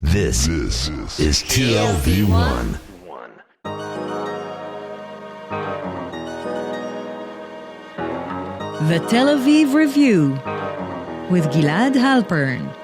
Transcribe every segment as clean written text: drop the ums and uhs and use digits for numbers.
This is TLV1. The Tel Aviv Review with Gilad Halpern.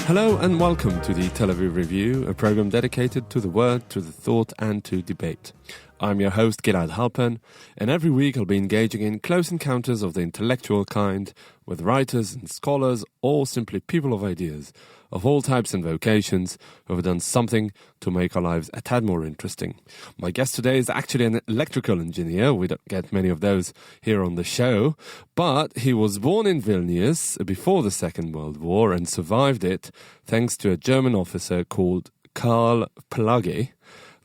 Hello and welcome to the Tel Aviv Review, a program dedicated to the word, to the thought and to debate. I'm your host Gilad Halpern, and every week I'll be engaging in close encounters of the intellectual kind with writers and scholars, or simply people of ideas, of all types and vocations, who have done something to make our lives a tad more interesting. My guest today is actually an electrical engineer. We don't get many of those here on the show, but he was born in Vilnius before the Second World War and survived it thanks to a German officer called Karl Plage,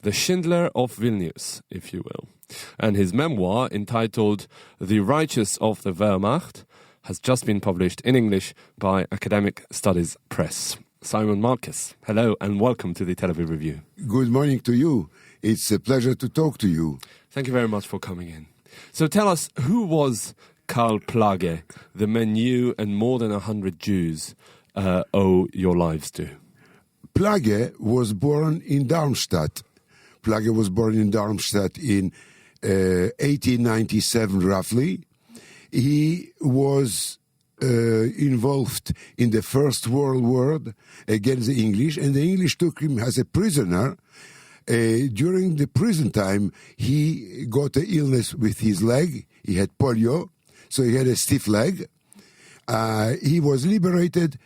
the Schindler of Vilnius, if you will. And his memoir, entitled The Righteous of the Wehrmacht, has just been published in English by Academic Studies Press. Simon Marcus, hello and welcome to the Tel Aviv Review. Good morning to you. It's a pleasure to talk to you. Thank you very much for coming in. So tell us, who was Karl Plage, the man you and more than 100 Jews owe your lives to? Plage was born in Darmstadt. Plage was born in Darmstadt in 1897, roughly. He was involved in the First World War against the English, and the English took him as a prisoner. During the prison time, he got an illness with his leg. He had polio, so he had a stiff leg. He was liberated,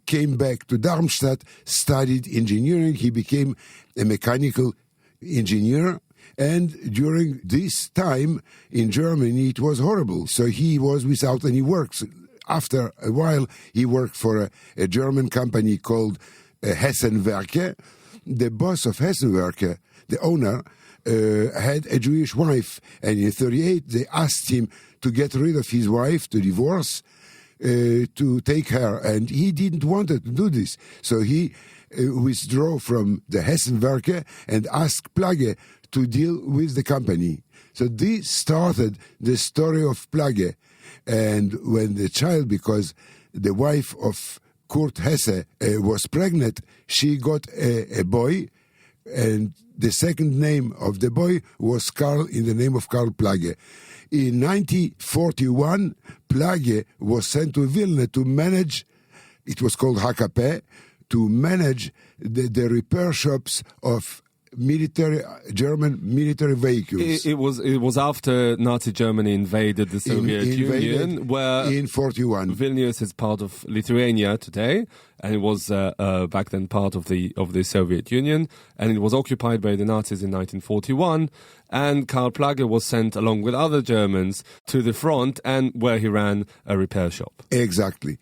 came back to Darmstadt, studied engineering. He became a mechanical engineer. And during this time in Germany, it was horrible. So he was without any work. After a while, he worked for a German company called Hessenwerke. The boss of Hessenwerke, the owner, had a Jewish wife. And in 1938, they asked him to get rid of his wife, to divorce, to take her. And he didn't want to do this. So he withdrew from the Hessenwerke and asked Plage to deal with the company. So this started the story of Plage. And when the child, because the wife of Kurt Hesse was pregnant, she got a boy, and the second name of the boy was Karl, in the name of Karl Plage. In 1941, Plage was sent to Vilna to manage, it was called HKP, to manage the repair shops of German military vehicles. It was after Nazi Germany invaded the Soviet Union, where in 1941 Vilnius is part of Lithuania today, and it was back then part of the Soviet Union, and it was occupied by the Nazis in 1941. And Karl Plage was sent along with other Germans to the front, and where he ran a repair shop. Exactly.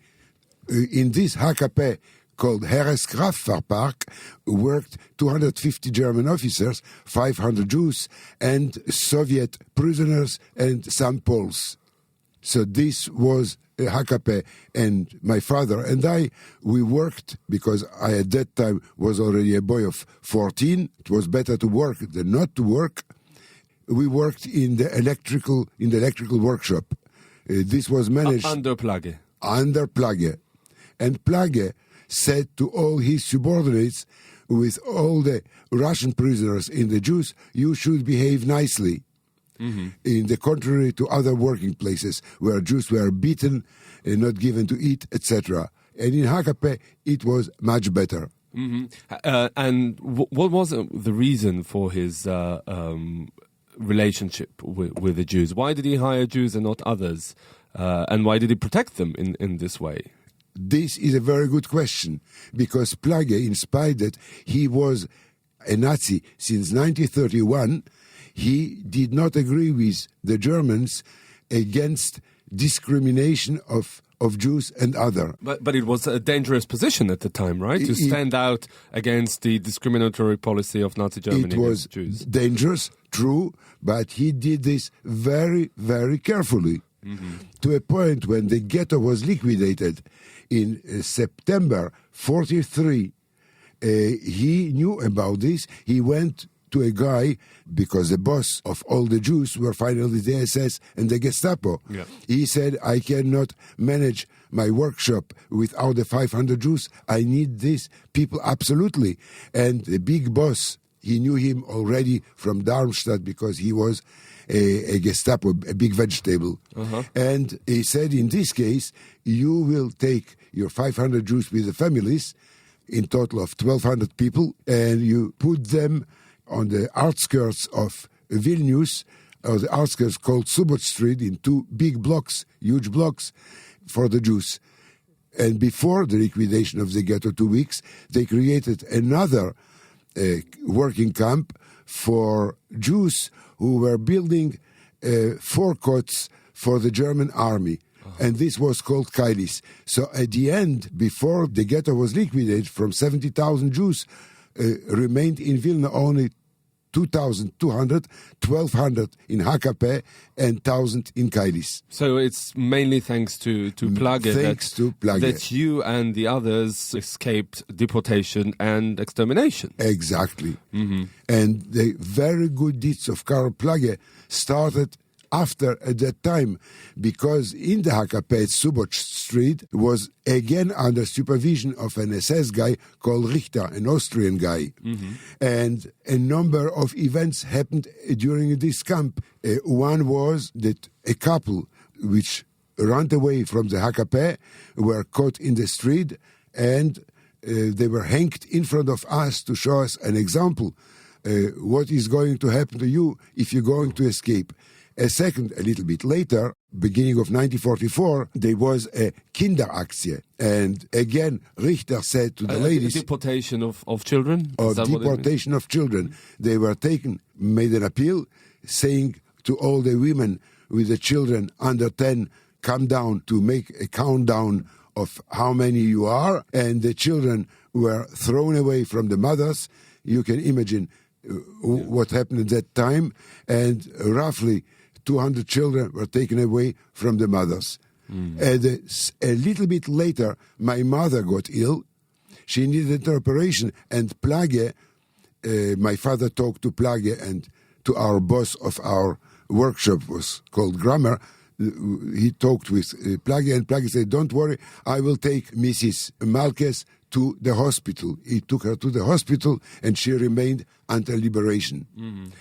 In this HKP called Heereskraftfahrpark worked 250 German officers, 500 Jews, and Soviet prisoners, and some Poles. So this was HKP, and my father and I, we worked, because I at that time was already a boy of 14. It was better to work than not to work. We worked in the electrical workshop. This was managed under Plage. Under Plage. And Plage said to all his subordinates, with all the Russian prisoners and the Jews, you should behave nicely. Mm-hmm. In the contrary to other working places where Jews were beaten and not given to eat, etc. And in HKP, it was much better. Mm-hmm. And what was the reason for his relationship with the Jews? Why did he hire Jews and not others? And why did he protect them in this way? This is a very good question, because Plage, in spite that he was a Nazi since 1931, he did not agree with the Germans against discrimination of Jews and other. But it was a dangerous position at the time, right? To stand out against the discriminatory policy of Nazi Germany against Jews. It was dangerous, true, but he did this very, very carefully. Mm-hmm. To a point when the ghetto was liquidated in September 1943, he knew about this. He went to a guy, because the boss of all the Jews were finally the SS and the Gestapo. Yeah. He said, I cannot manage my workshop without the 500 Jews. I need these people absolutely. And the big boss, he knew him already from Darmstadt because he was a Gestapo, a big vegetable. And he said, in this case, you will take your 500 Jews with the families, in total of 1,200 people, and you put them on the outskirts of Vilnius, or the outskirts called Subot Street, in two big blocks, huge blocks, for the Jews. And before the liquidation of the ghetto 2 weeks, they created another working camp for Jews who were building forecourts for the German army. And this was called Kailis. So at the end, before the ghetto was liquidated, from 70,000 Jews remained in Vilna only 2,200, 1,200 in HKP, and 1,000 in Kailis. So it's mainly thanks to Plage that you and the others escaped deportation and extermination. Exactly. And the very good deeds of Karl Plage started after at that time, because in the HKP Subot Street was again under supervision of an SS guy called Richter, an Austrian guy. And a number of events happened during this camp. One was that a couple which ran away from the HKP were caught in the street, and they were hanged in front of us to show us an example. What is going to happen to you if you're going to escape? A little bit later, beginning of 1944, there was a Kinderaktie. And again, Richter said to the ladies... Deportation of children? Deportation of children. They were taken, made an appeal, saying to all the women with the children under 10, come down to make a countdown of how many you are. And the children were thrown away from the mothers. You can imagine what happened at that time. And roughly 200 children were taken away from the mothers. And a little bit later, my mother got ill. She needed an operation, and Plage, my father talked to Plage and to our boss of our workshop, was called Grammar. He talked with Plage, and Plage said, don't worry, I will take Mrs. Malkes to the hospital. He took her to the hospital, and she remained until liberation.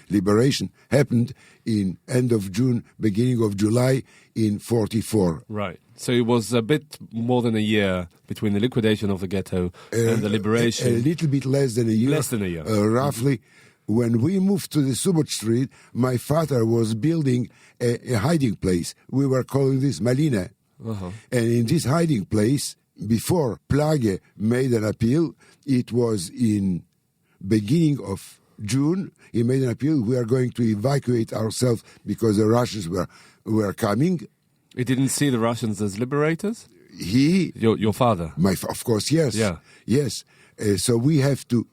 Liberation happened in end of June, beginning of July in 44. Right. So it was a bit more than a year between the liquidation of the ghetto and the liberation. A little bit less than a year. Less than a year. Roughly. When we moved to the Subot Street, my father was building a hiding place. We were calling this Malina. And in this hiding place, before Plage made an appeal, it was in beginning of June, he made an appeal, we are going to evacuate ourselves because the Russians were coming. He didn't see the Russians as liberators? Your father? Of course, yes. Yeah. Yes. So we have to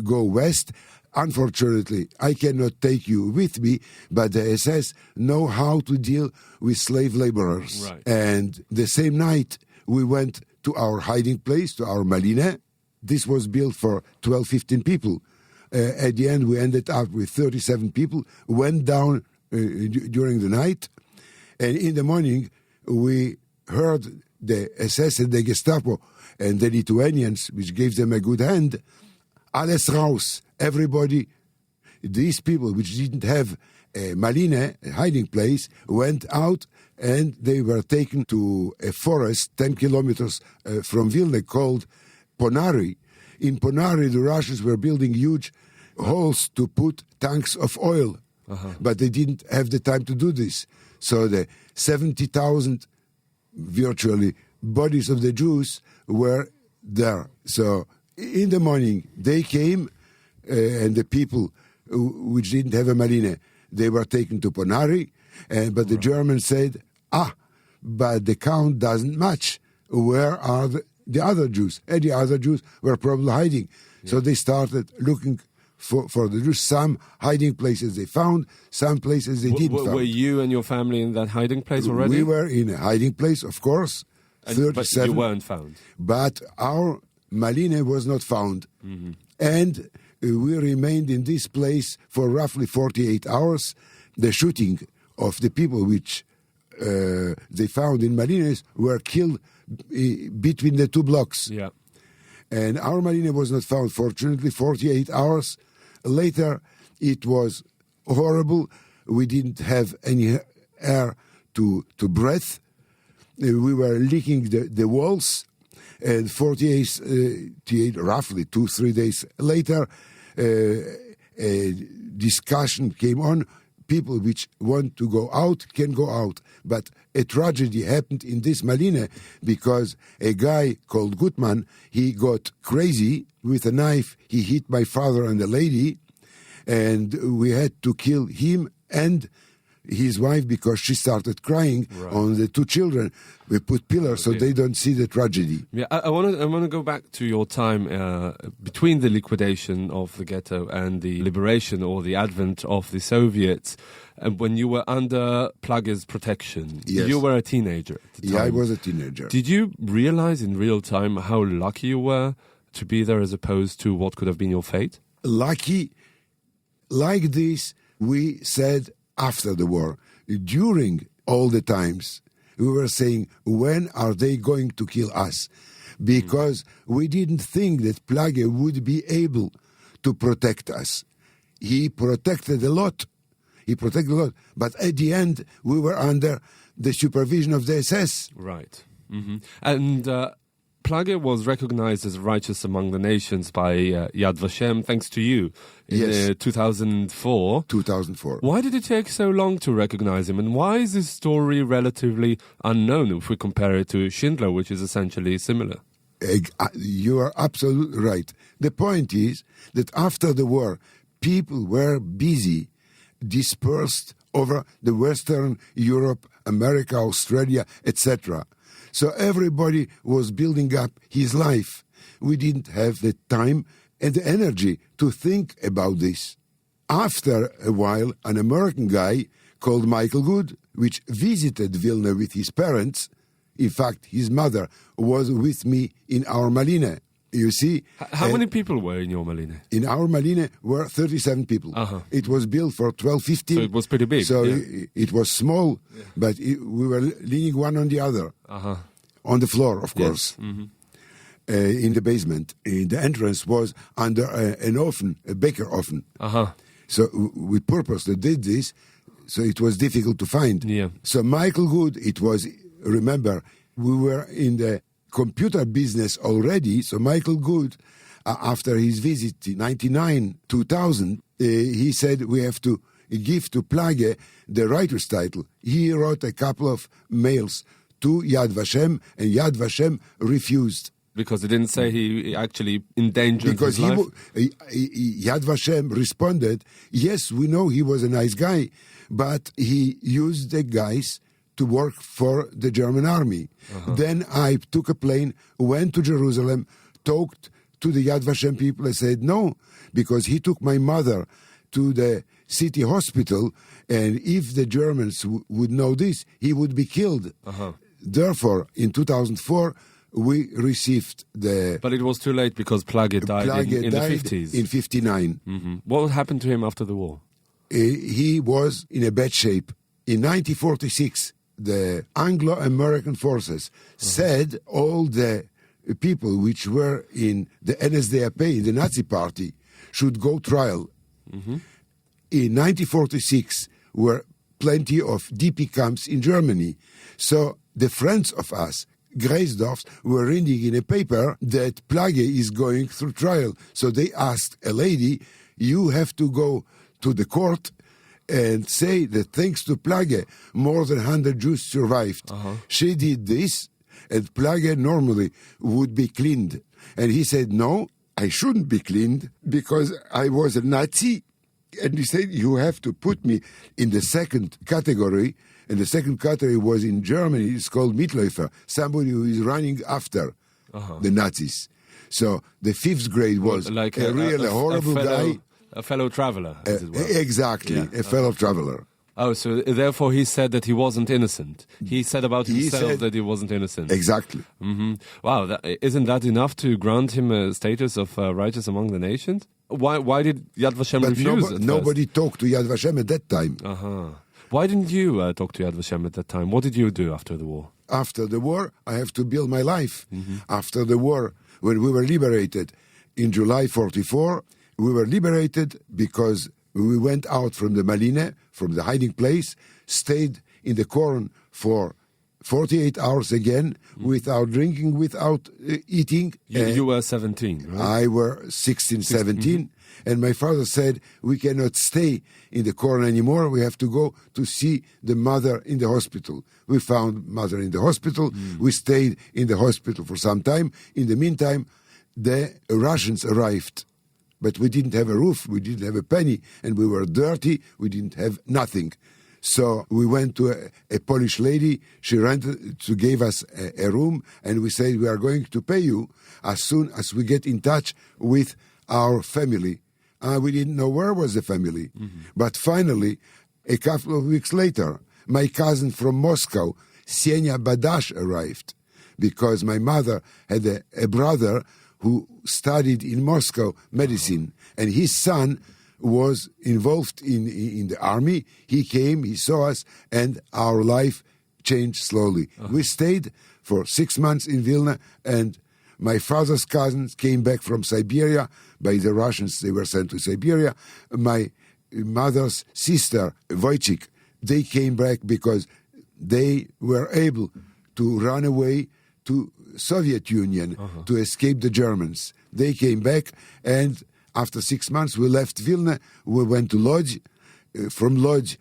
go west. Unfortunately, I cannot take you with me, but the SS know how to deal with slave laborers. Right. And the same night, we went to our hiding place, to our Malina. This was built for 12, 15 people. At the end, we ended up with 37 people, went down during the night, and in the morning, we heard the SS and the Gestapo and the Lithuanians, which gave them a good hand, alles raus, everybody. These people, which didn't have a Malina, a hiding place, went out, and they were taken to a forest 10 kilometers from Vilna called Ponari. In Ponari, the Russians were building huge holes to put tanks of oil, but they didn't have the time to do this. So the 70,000 virtually bodies of the Jews were there. So in the morning, they came, and the people which didn't have a Malina, they were taken to Ponari, but the Germans said, but the count doesn't match. Where are the other Jews? And the other Jews were probably hiding. Yeah. So they started looking for the Jews. Some hiding places they found, some places they didn't find. Were you and your family in that hiding place already? We were in a hiding place, of course. 37. But you weren't found? But our Malina was not found. And we remained in this place for roughly 48 hours. The shooting of the people which they found in Malines were killed between the two blocks. Yeah. And our Malina was not found, fortunately. 48 hours later, it was horrible. We didn't have any air to breathe. We were leaking the walls. And 48, roughly 2-3 days later, a discussion came on. People which want to go out can go out. But a tragedy happened in this Malina because a guy called Gutman, he got crazy with a knife. He hit my father and the lady, and we had to kill him and his wife because she started crying on the two children. We put pillars so they don't see the tragedy. Yeah, I want to go back to your time between the liquidation of the ghetto and the liberation or the advent of the Soviets, and when you were under Plage's protection. Yes. You were a teenager at the time. Yeah, I was a teenager. Did you realize in real time how lucky you were to be there as opposed to what could have been your fate? Lucky, like this, we said after the war. During all the times, we were saying, when are they going to kill us? Because we didn't think that Plage would be able to protect us. He protected a lot. But at the end, we were under the supervision of the SS. Right. Mm-hmm. And Plage was recognized as righteous among the nations by Yad Vashem, thanks to you, in 2004. 2004. Why did it take so long to recognize him? And why is this story relatively unknown if we compare it to Schindler, which is essentially similar? You are absolutely right. The point is that after the war, people were busy, dispersed over the Western Europe, America, Australia, etc. So everybody was building up his life. We didn't have the time and the energy to think about this. After a while, an American guy called Michael Good, which visited Vilna with his parents, in fact, his mother was with me in our Malina. You see? How many people were in your Malina? In our Malina were 37 people. Uh-huh. It was built for 12-15. So it was pretty big. So yeah. it was small, but we were leaning one on the other. Uh-huh. On the floor, of course. Yes. Mm-hmm. In the basement. The entrance was under an oven, a baker oven. Uh-huh. So we purposely did this, so it was difficult to find. Yeah. So Michael Good, it was, remember, we were in the computer business already, so Michael Good, after his visit in 99, 2000, he said we have to give to Plage the writer's title. He wrote a couple of mails to Yad Vashem, and Yad Vashem refused. Because it didn't say he actually endangered his life? Yad Vashem responded, yes, we know he was a nice guy, but he used the guys to work for the German army. Uh-huh. Then I took a plane, went to Jerusalem, talked to the Yad Vashem people and said no, because he took my mother to the city hospital, and if the Germans would know this, he would be killed. Uh-huh. Therefore, in 2004, we received the... But it was too late because Plage died in the 50s. In 59. Mm-hmm. What happened to him after the war? He was in a bad shape. In 1946, the Anglo-American forces said all the people which were in the NSDAP, the Nazi party, should go trial. Mm-hmm. In 1946, were plenty of DP camps in Germany. So the friends of us, Greisdorfs, were reading in a paper that Plage is going through trial. So they asked a lady, you have to go to the court and say that thanks to Plage, more than 100 Jews survived. Uh-huh. She did this, and Plage normally would be cleaned. And he said, no, I shouldn't be cleaned because I was a Nazi. And he said, you have to put me in the second category. And the second category was in Germany. It's called Mitläufer, somebody who is running after the Nazis. So the fifth grade was like a horrible guy. A fellow traveler, as it were. Exactly, a fellow traveler. Oh, so therefore he said that he wasn't innocent. He said about himself that he wasn't innocent. Exactly. Mm-hmm. Wow, isn't that enough to grant him a status of righteous among the nations? why did Yad Vashem But refuse nobody talked to Yad Vashem at that time. Why didn't you talk to Yad Vashem at that time? What did you do after the war? After the war, I have to build my life. After the war, when we were liberated in July 44, we were liberated because we went out from the Maline, from the hiding place, stayed in the corn for 48 hours again, without drinking, without eating. You were 17, right? I were 16, 17. And my father said, we cannot stay in the corn anymore. We have to go to see the mother in the hospital. We found mother in the hospital. We stayed in the hospital for some time. In the meantime, the Russians arrived. But we didn't have a roof. We didn't have a penny. And we were dirty. We didn't have nothing. So we went to a Polish lady. She rented to give us a room. And we said, we are going to pay you as soon as we get in touch with our family. We didn't know where was the family. But finally, a couple of weeks later, my cousin from Moscow, Senya Badash, arrived. Because my mother had a brother who studied in Moscow medicine. And his son was involved in the army. He came, he saw us, and our life changed slowly. We stayed for 6 months in Vilna, and my father's cousins came back from Siberia. By the Russians, they were sent to Siberia. My mother's sister, Wojcik, they came back because they were able to run away to Soviet Union to escape the Germans. They came back, and after 6 months, we left Vilna. We went to Lodz. From Lodz,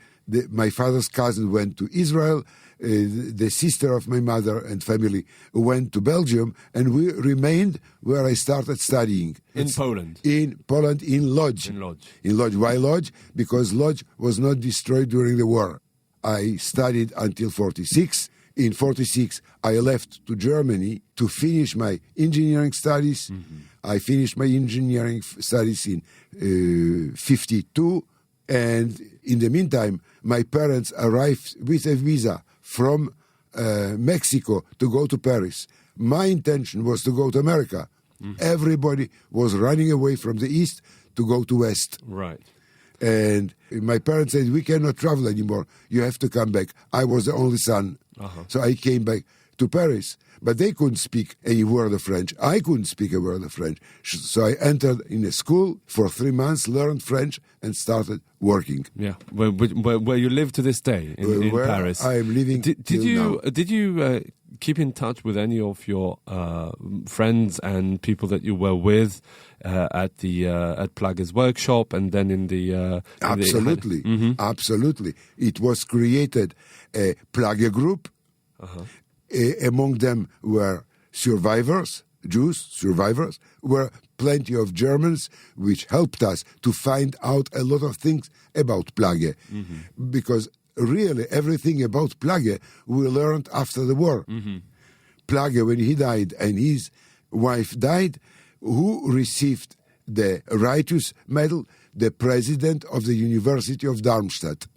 my father's cousin went to Israel. The sister of my mother and family went to Belgium, and we remained where I started studying. In Poland? In Poland, in Lodz. In Lodz. In Lodz. Why Lodz? Because Lodz was not destroyed during the war. I studied until 46. In 46, I left to Germany to finish my engineering studies. I finished my engineering studies in 52. And in the meantime, my parents arrived with a visa from Mexico to go to Paris. My intention was to go to America. Everybody was running away from the East to go to West. Right. And my parents said, we cannot travel anymore. You have to come back. I was the only son. So I came back to Paris. But they couldn't speak a word of French. I couldn't speak a word of French. So I entered in a school for 3 months, learned French, and started working. Yeah, where you live to this day in where Paris. I am living till now. Did you keep in touch with any of your friends and people that you were with at Plage's workshop, and then in the absolutely, absolutely. It was created a Plage group. Among them were survivors, Jews, survivors, were plenty of Germans, which helped us to find out a lot of things about Plage. Because really everything about Plage we learned after the war. Plage, when he died and his wife died, who received the Righteous Medal? The president of the University of Darmstadt.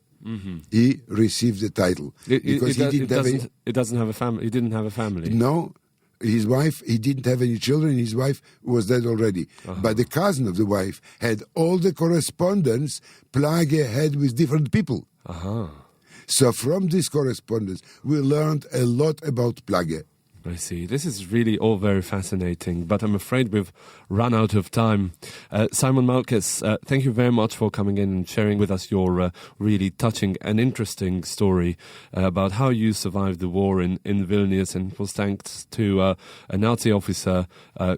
He received the title because he didn't have a family. He didn't have a family. No, his wife. He didn't have any children. His wife was dead already. But the cousin of the wife had all the correspondence Plage had with different people. So from this correspondence, we learned a lot about Plage. I see. This is really all very fascinating, but I'm afraid we've run out of time. Simon Malkus, thank you very much for coming in and sharing with us your really touching and interesting story about how you survived the war in Vilnius, and it was thanks to a Nazi officer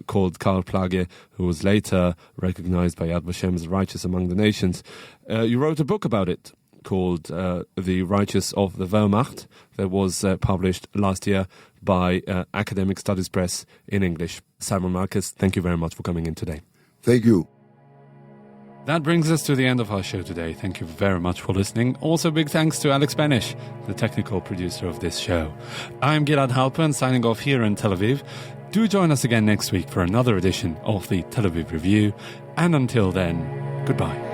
called Karl Plage, who was later recognized by Yad Vashem as righteous among the nations. You wrote a book about it called The Righteous of the Wehrmacht that was published last year by Academic Studies Press in English. Simon Malkus, thank you very much for coming in today. Thank you. That brings us to the end of our show today. Thank you very much for listening. Also, big thanks to Alex Benish, the technical producer of this show. I'm Gilad Halpern, signing off here in Tel Aviv. Do join us again next week for another edition of the Tel Aviv Review. And until then, goodbye.